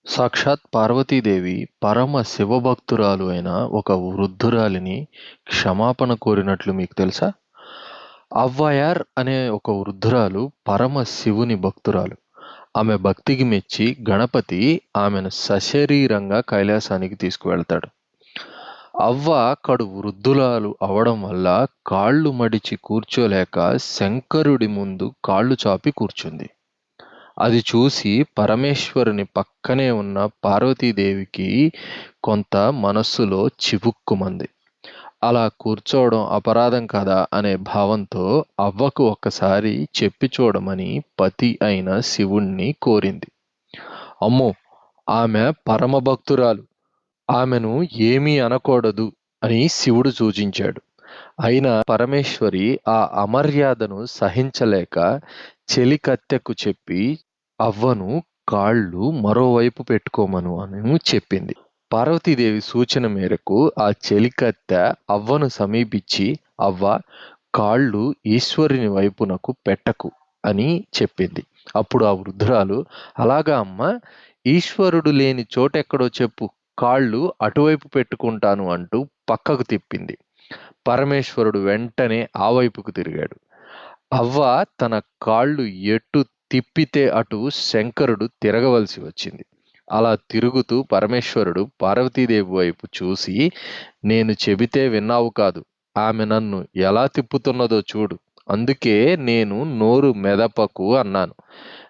సాక్షాత్ పార్వతీదేవి పరమ శివభక్తురాలు అయిన ఒక వృద్ధురాలిని క్షమాపణ కోరినట్లు మీకు తెలుసా? అవ్వయార్ అనే ఒక వృద్ధురాలు పరమ శివుని భక్తురాలు. ఆమె భక్తికి మెచ్చి గణపతి ఆమెను సశరీరంగా కైలాసానికి తీసుకువెళ్తాడు. అవ్వ కడు వృద్ధురాలు అవడం వల్ల కాళ్ళు మడిచి కూర్చోలేక శంకరుడి ముందు కాళ్ళు చాపి కూర్చుంది. అది చూసి పరమేశ్వరుని పక్కనే ఉన్న పార్వతీదేవికి కొంత మనస్సులో చివుక్కుమంది. అలా కూర్చోవడం అపరాధం కదా అనే భావంతో అవ్వకు ఒక్కసారి చెప్పి చూడమని పతి అయిన శివుణ్ణి కోరింది. అమ్మో! ఆమె పరమభక్తురాలు. ఆమెను ఏమీ అనకూడదు అని శివుడు సూచించాడు. అయినా పరమేశ్వరి ఆ అమర్యాదను సహించలేక చెలికత్తెకు చెప్పి అవ్వను కాళ్ళు మరోవైపు పెట్టుకోమను అని చెప్పింది. పార్వతీదేవి సూచన మేరకు ఆ చెలికత్తె అవ్వను సమీపించి అవ్వ కాళ్ళు ఈశ్వరుని వైపునకు పెట్టకు అని చెప్పింది. అప్పుడు ఆ వృద్ధురాలు అలాగా అమ్మ, ఈశ్వరుడు లేని చోటెక్కడో చెప్పు, కాళ్ళు అటువైపు పెట్టుకుంటాను అంటూ పక్కకు తిప్పింది. పరమేశ్వరుడు వెంటనే ఆ వైపుకు తిరిగాడు. అవ్వ తన కాళ్ళు ఎటు తిప్పితే అటు శంకరుడు తిరగవలసి వచ్చింది. అలా తిరుగుతూ పరమేశ్వరుడు పార్వతీదేవి వైపు చూసి, నేను చెబితే విన్నావు కాదు, ఆమె నన్ను ఎలా తిప్పుతున్నదో చూడు, అందుకే నేను నోరు మెదపకు అన్నాను.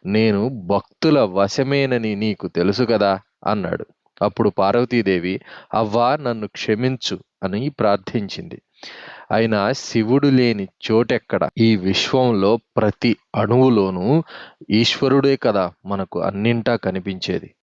నేను భక్తుల వశమేనని నీకు తెలుసు కదా అన్నాడు. అప్పుడు పార్వతీదేవి అవ్వా నన్ను క్షమించు అని ప్రార్థించింది. అయినా శివుడు లేని చోటెక్కడ? ఈ విశ్వంలో ప్రతి అణువులోనూ ఈశ్వరుడే కదా మనకు అన్నింటా కనిపించేది.